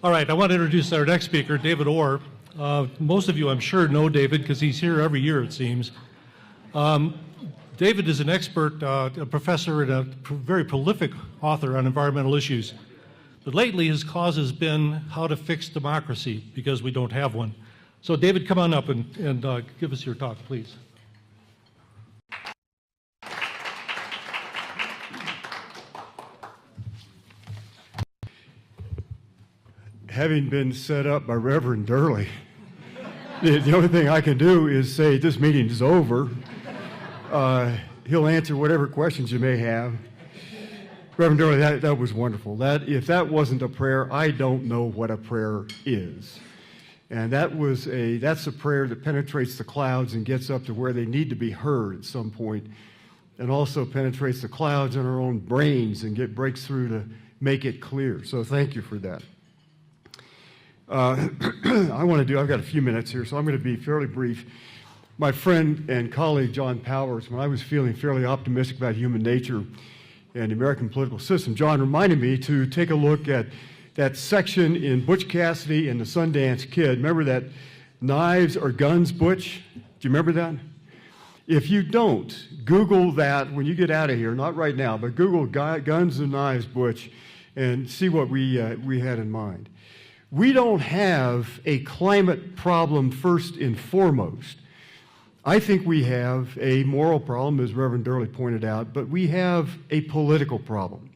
All right, I want to introduce our next speaker, David Orr. Most of you, I'm sure, know David because he's here every year, it seems. David is an expert, a professor and a very prolific author on environmental issues. But lately, his cause has been how to fix democracy because we don't have one. So, David, come on up and give us your talk, please. Having been set up by Reverend Durley, the only thing I can do is say this meeting is over. He'll answer whatever questions you may have. Reverend Durley, that was wonderful. If that wasn't a prayer, I don't know what a prayer is. And that's a prayer that penetrates the clouds and gets up to where they need to be heard at some point, and also penetrates the clouds in our own brains and breaks through to make it clear. So thank you for that. I've got a few minutes here, so I'm going to be fairly brief. My friend and colleague, John Powers, when I was feeling fairly optimistic about human nature and the American political system, John reminded me to take a look at that section in Butch Cassidy and the Sundance Kid. Remember that knives or guns, Butch? Do you remember that? If you don't, Google that when you get out of here, not right now, but Google guns and knives, Butch, and see what we had in mind. We don't have a climate problem first and foremost. I think we have a moral problem, as Reverend Durley pointed out, but we have a political problem.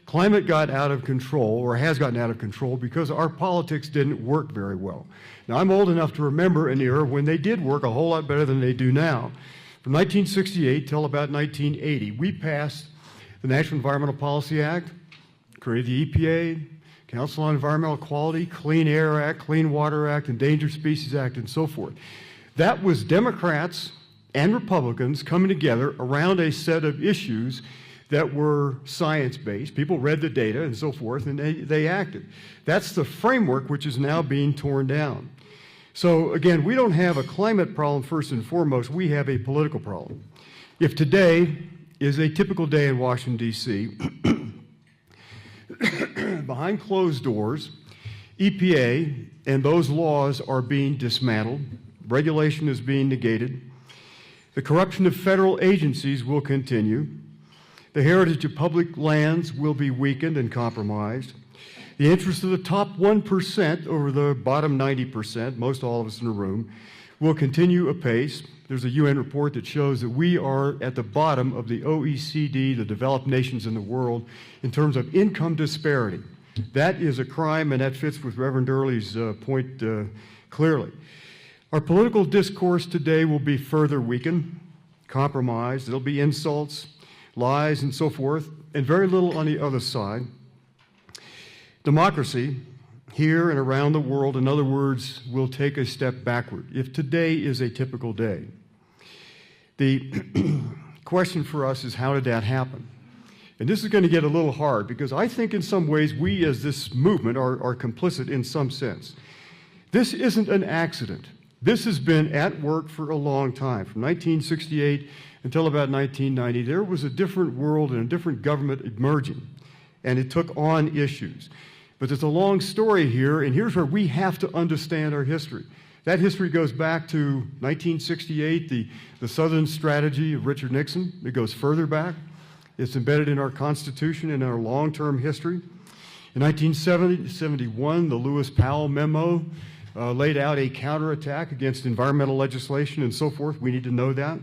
Climate got out of control, or has gotten out of control, because our politics didn't work very well. Now, I'm old enough to remember an era when they did work a whole lot better than they do now. From 1968 till about 1980, we passed the National Environmental Policy Act, created the EPA, Council on Environmental Quality, Clean Air Act, Clean Water Act, Endangered Species Act, and so forth. That was Democrats and Republicans coming together around a set of issues that were science-based. People read the data and so forth, and they acted. That's the framework which is now being torn down. So again, we don't have a climate problem first and foremost, we have a political problem. If today is a typical day in Washington, D.C., behind closed doors, EPA and those laws are being dismantled. Regulation is being negated. The corruption of federal agencies will continue. The heritage of public lands will be weakened and compromised. The interests of the top 1% over the bottom 90%, most all of us in the room, will continue apace. There's a UN report that shows that we are at the bottom of the OECD, the developed nations in the world, in terms of income disparity. That is a crime, and that fits with Reverend Durley's point clearly. Our political discourse today will be further weakened, compromised. There'll be insults, lies, and so forth, and very little on the other side. Democracy, here and around the world, in other words, will take a step backward if today is a typical day. The question for us is, how did that happen? And this is going to get a little hard because I think in some ways we as this movement are complicit in some sense. This isn't an accident. This has been at work for a long time. From 1968 until about 1990, there was a different world and a different government emerging, and it took on issues. But there's a long story here, and here's where we have to understand our history. That history goes back to 1968, the Southern Strategy of Richard Nixon. It goes further back. It's embedded in our Constitution and our long-term history. In 1971, the Lewis Powell Memo laid out a counterattack against environmental legislation and so forth. We need to know that.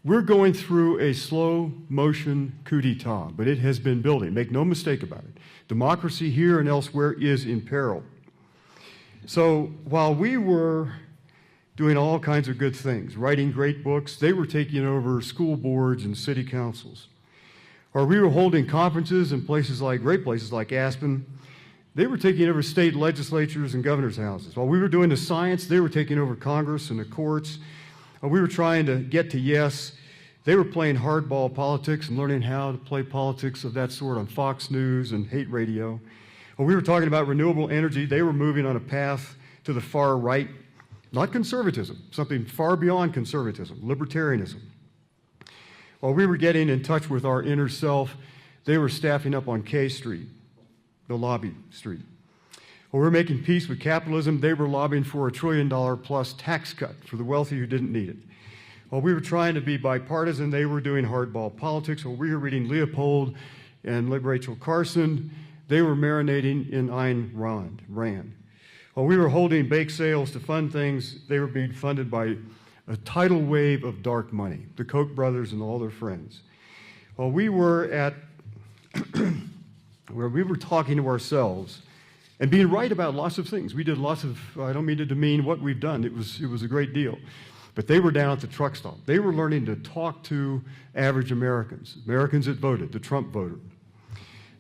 We're going through a slow-motion coup d'etat, but it has been building. Make no mistake about it. Democracy here and elsewhere is in peril. So while we were doing all kinds of good things, writing great books, they were taking over school boards and city councils. Or we were holding conferences in great places like Aspen. They were taking over state legislatures and governor's houses. While we were doing the science, they were taking over Congress and the courts. We were trying to get to yes. They were playing hardball politics and learning how to play politics of that sort on Fox News and hate radio. When we were talking about renewable energy, they were moving on a path to the far right, not conservatism, something far beyond conservatism, libertarianism. While we were getting in touch with our inner self, they were staffing up on K Street, the lobby street. While we're making peace with capitalism, they were lobbying for a $1 trillion plus tax cut for the wealthy who didn't need it. While we were trying to be bipartisan, they were doing hardball politics. While we were reading Leopold and Rachel Carson, they were marinating in Ayn Rand. While we were holding bake sales to fund things, they were being funded by a tidal wave of dark money, the Koch brothers and all their friends. While we were where we were talking to ourselves and being right about lots of things. We did lots of, I don't mean to demean what we've done. It was a great deal. But they were down at the truck stop. They were learning to talk to average Americans that voted, the Trump voter.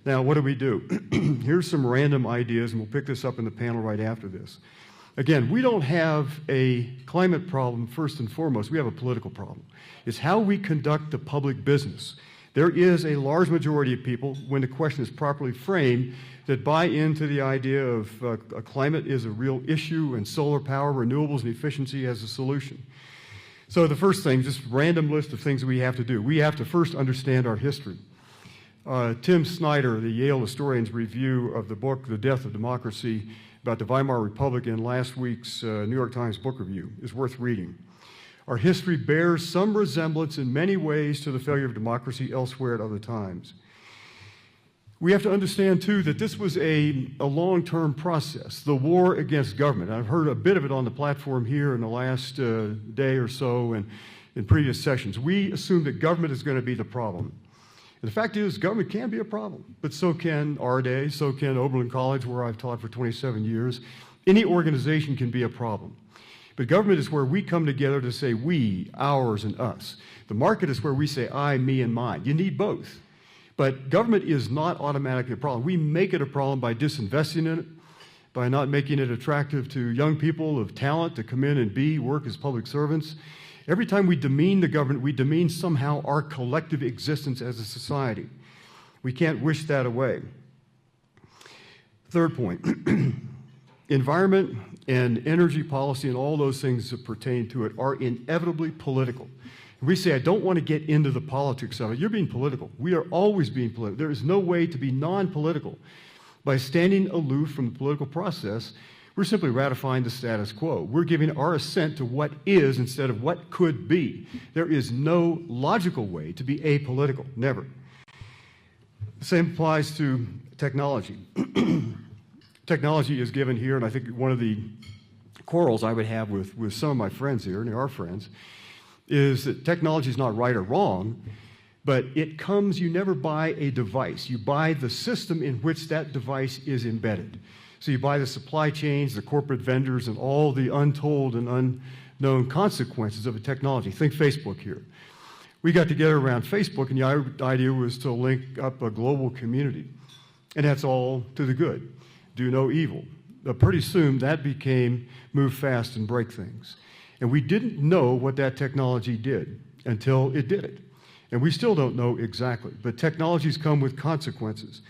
Now, what do? Here's some random ideas, and we'll pick this up in the panel right after this. Again, we don't have a climate problem first and foremost. We have a political problem. It's how we conduct the public business. There is a large majority of people, when the question is properly framed, that buy into the idea of a climate is a real issue and solar power, renewables, and efficiency as a solution. So the first thing, just random list of things we have to do. We have to first understand our history. Tim Snyder, the Yale historian's review of the book, The Death of Democracy, about the Weimar Republic in last week's New York Times book review is worth reading. Our history bears some resemblance in many ways to the failure of democracy elsewhere at other times. We have to understand, too, that this was a long-term process, the war against government. I've heard a bit of it on the platform here in the last day or so and in previous sessions. We assume that government is going to be the problem. And the fact is, government can be a problem, but so can AREDAY, so can Oberlin College, where I've taught for 27 years. Any organization can be a problem. But government is where we come together to say we, ours, and us. The market is where we say I, me, and mine. You need both. But government is not automatically a problem. We make it a problem by disinvesting in it, by not making it attractive to young people of talent to come in and work as public servants. Every time we demean the government, we demean somehow our collective existence as a society. We can't wish that away. Third point, environment and energy policy and all those things that pertain to it are inevitably political. We say, I don't want to get into the politics of it. You're being political. We are always being political. There is no way to be non-political. By standing aloof from the political process, we're simply ratifying the status quo. We're giving our assent to what is instead of what could be. There is no logical way to be apolitical, never. The same applies to technology. Technology is given here, and I think one of the quarrels I would have with some of my friends here, and they are friends, is that technology is not right or wrong, but it comes, you never buy a device. You buy the system in which that device is embedded. So you buy the supply chains, the corporate vendors, and all the untold and unknown consequences of a technology. Think Facebook here. We got together around Facebook, and the idea was to link up a global community. And that's all to the good. Do no evil. But pretty soon that became move fast and break things. And we didn't know what that technology did until it did it. And we still don't know exactly. But technologies come with consequences.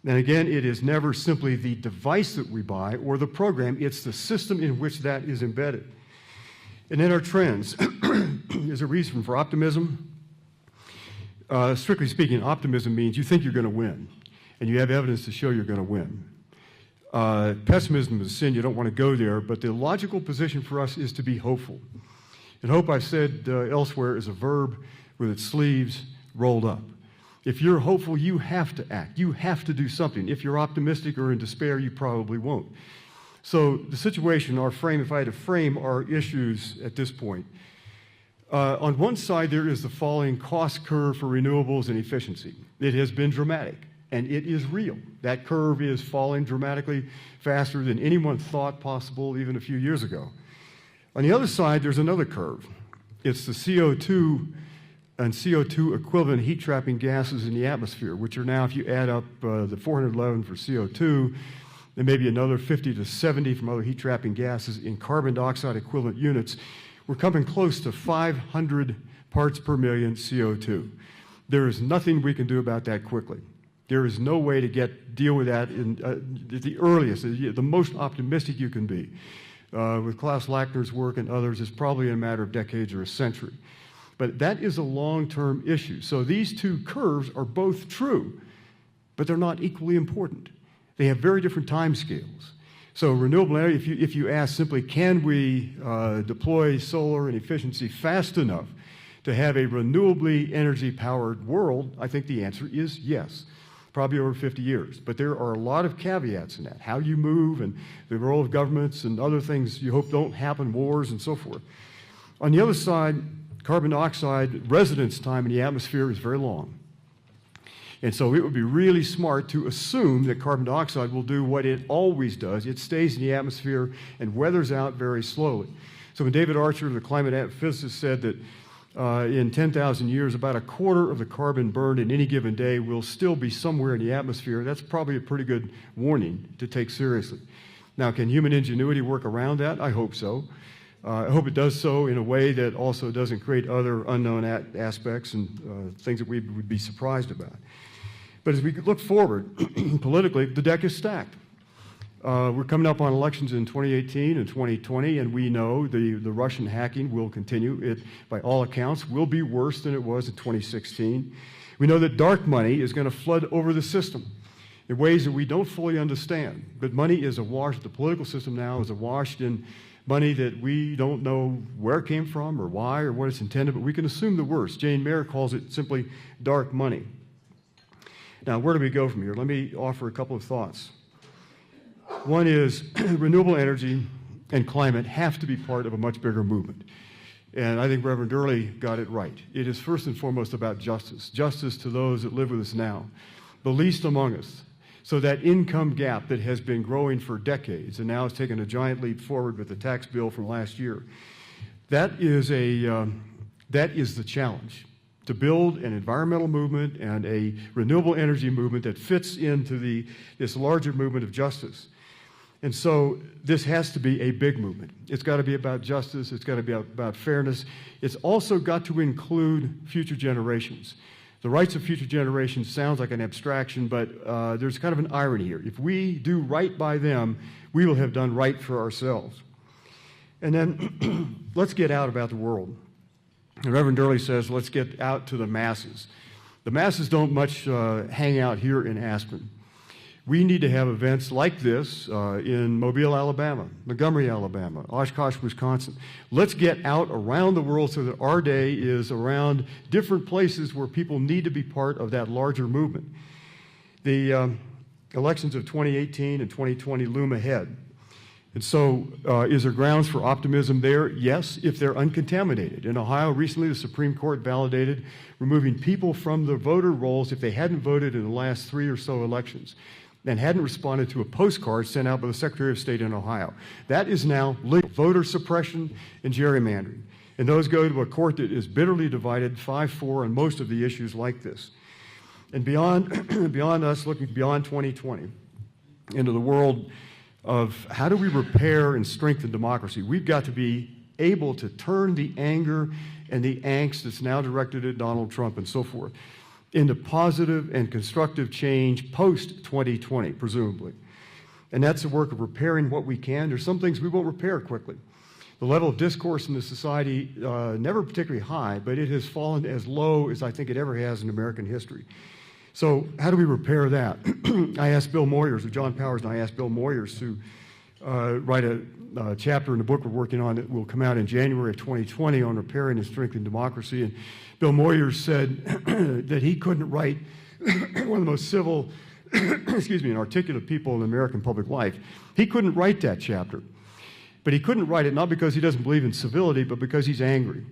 And again, it is never simply the device that we buy or the program, it's the system in which that is embedded. And then our trends. Is a reason for optimism. Strictly speaking, optimism means you think you're going to win, and you have evidence to show you're going to win. Pessimism is a sin, you don't want to go there, but the logical position for us is to be hopeful. And hope, I've said elsewhere, is a verb with its sleeves rolled up. If you're hopeful, you have to act. You have to do something. If you're optimistic or in despair, you probably won't. So the situation, our frame, if I had to frame our issues at this point, on one side there is the falling cost curve for renewables and efficiency. It has been dramatic. And it is real. That curve is falling dramatically faster than anyone thought possible even a few years ago. On the other side, there's another curve. It's the CO2 and CO2 equivalent heat-trapping gases in the atmosphere, which are now, if you add up the 411 for CO2, then maybe another 50 to 70 from other heat-trapping gases in carbon dioxide equivalent units, we're coming close to 500 parts per million CO2. There is nothing we can do about that quickly. There is no way to deal with that at the earliest, the most optimistic you can be. With Klaus Lackner's work and others, it's probably a matter of decades or a century. But that is a long-term issue. So these two curves are both true, but they're not equally important. They have very different time scales. So renewable energy, if you ask simply, can we deploy solar and efficiency fast enough to have a renewably energy-powered world, I think the answer is yes, probably over 50 years. But there are a lot of caveats in that, how you move and the role of governments and other things you hope don't happen, wars and so forth. On the other side, carbon dioxide residence time in the atmosphere is very long. And so it would be really smart to assume that carbon dioxide will do what it always does. It stays in the atmosphere and weathers out very slowly. So when David Archer, the climate physicist, said that in 10,000 years, about a quarter of the carbon burned in any given day will still be somewhere in the atmosphere, that's probably a pretty good warning to take seriously. Now, can human ingenuity work around that? I hope so. I hope it does so in a way that also doesn't create other unknown aspects and things that we would be surprised about. But as we look forward, politically, the deck is stacked. We're coming up on elections in 2018 and 2020, and we know the Russian hacking will continue. It, by all accounts, will be worse than it was in 2016. We know that dark money is going to flood over the system in ways that we don't fully understand. But money is awash. The political system now is awash in money that we don't know where it came from or why or what it's intended, but we can assume the worst. Jane Mayer calls it simply dark money. Now, where do we go from here? Let me offer a couple of thoughts. One is renewable energy and climate have to be part of a much bigger movement. And I think Reverend Early got it right. It is first and foremost about justice, justice to those that live with us now, the least among us. So that income gap that has been growing for decades and now has taken a giant leap forward with the tax bill from last year, that is the challenge. To build an environmental movement and a renewable energy movement that fits into this larger movement of justice. And so this has to be a big movement. It's got to be about justice. It's got to be about fairness. It's also got to include future generations. The rights of future generations sounds like an abstraction, but there's kind of an irony here. If we do right by them, we will have done right for ourselves. And then let's get out about the world. And Reverend Early says, let's get out to the masses. The masses don't much hang out here in Aspen. We need to have events like this in Mobile, Alabama, Montgomery, Alabama, Oshkosh, Wisconsin. Let's get out around the world so that our day is around different places where people need to be part of that larger movement. The elections of 2018 and 2020 loom ahead. And so is there grounds for optimism there? Yes, if they're uncontaminated. In Ohio, recently the Supreme Court validated removing people from the voter rolls if they hadn't voted in the last 3 or so elections and hadn't responded to a postcard sent out by the Secretary of State in Ohio. That is now legal. Voter suppression and gerrymandering. And those go to a court that is bitterly divided 5-4 on most of the issues like this. And beyond, beyond us looking beyond 2020 into the world of how do we repair and strengthen democracy, we've got to be able to turn the anger and the angst that's now directed at Donald Trump and so forth into positive and constructive change post-2020, presumably. And that's the work of repairing what we can. There's some things we won't repair quickly. The level of discourse in the society, never particularly high, but it has fallen as low as I think it ever has in American history. So how do we repair that? I asked Bill Moyers, or John Powers and I asked Bill Moyers to write a chapter in the book we're working on that will come out in January of 2020 on repairing and strengthening democracy. And Bill Moyers said that he couldn't write one of the most civil, and articulate people in American public life. He couldn't write that chapter. But he couldn't write it not because he doesn't believe in civility, but because he's angry.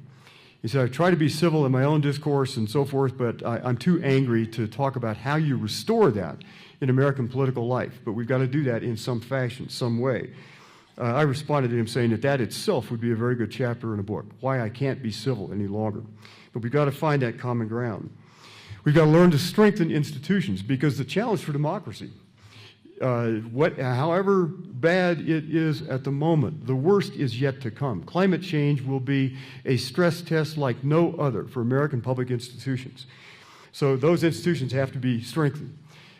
He said, I try to be civil in my own discourse and so forth, but I'm too angry to talk about how you restore that in American political life. But we've got to do that in some fashion, some way. I responded to him saying that that itself would be a very good chapter in a book, why I can't be civil any longer. But we've got to find that common ground. We've got to learn to strengthen institutions because the challenge for democracy, however bad it is at the moment, the worst is yet to come. Climate change will be a stress test like no other for American public institutions. So those institutions have to be strengthened.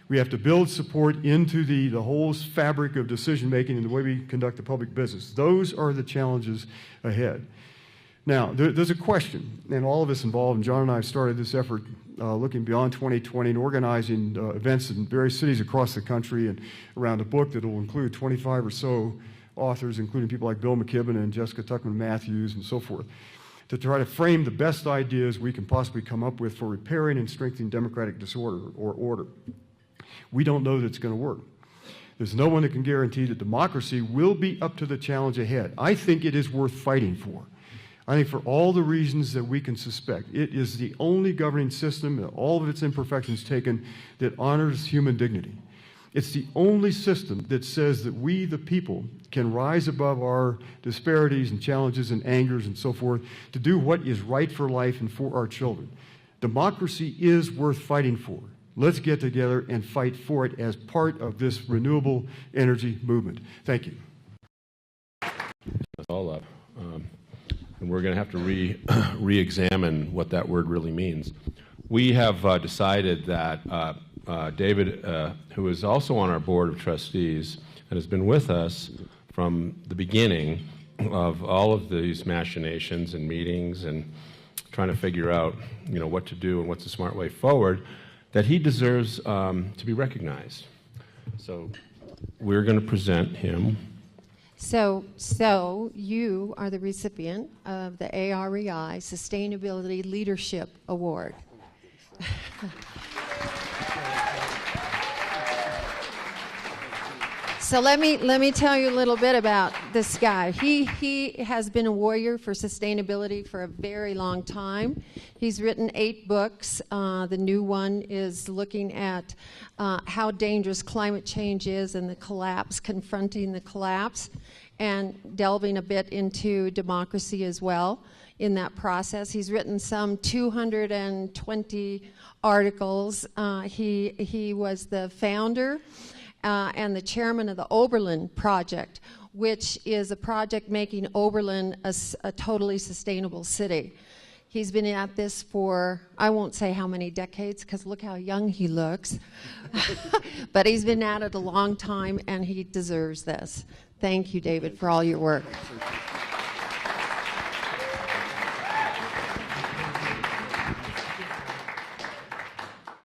We have to build support into the whole fabric of decision-making and the way we conduct the public business. Those are the challenges ahead. Now, there's a question, and all of us involved, and John and I have started this effort looking beyond 2020 and organizing events in various cities across the country and around a book that will include 25 or so authors, including people like Bill McKibben and Jessica Tuckman Matthews and so forth, to try to frame the best ideas we can possibly come up with for repairing and strengthening democratic disorder or order. We don't know that it's going to work. There's no one that can guarantee that democracy will be up to the challenge ahead. I think it is worth fighting for. I think for all the reasons that we can suspect, it is the only governing system, all of its imperfections taken, that honors human dignity. It's the only system that says that we, the people, can rise above our disparities and challenges and angers and so forth to do what is right for life and for our children. Democracy is worth fighting for. Let's get together and fight for it as part of this renewable energy movement. Thank you. That's all up. And we're going to have to re-examine what that word really means. We have decided that David, who is also on our board of trustees and has been with us from the beginning of all of these machinations and meetings and trying to figure out, what to do and what's the smart way forward, that he deserves to be recognized. So we're going to present him. So you are the recipient of the AREI Sustainability Leadership Award. So let me tell you a little bit about this guy. He has been a warrior for sustainability for a very long time. He's written 8 books. The new one is looking at how dangerous climate change is and the collapse, confronting the collapse, and delving a bit into democracy as well in that process. He's written some 220 articles. He was the founder and the chairman of the Oberlin project, which is a project making Oberlin a totally sustainable city. He's been at this for, I won't say how many decades, because look how young he looks. But he's been at it a long time, and he deserves this. Thank you, David, for all your work.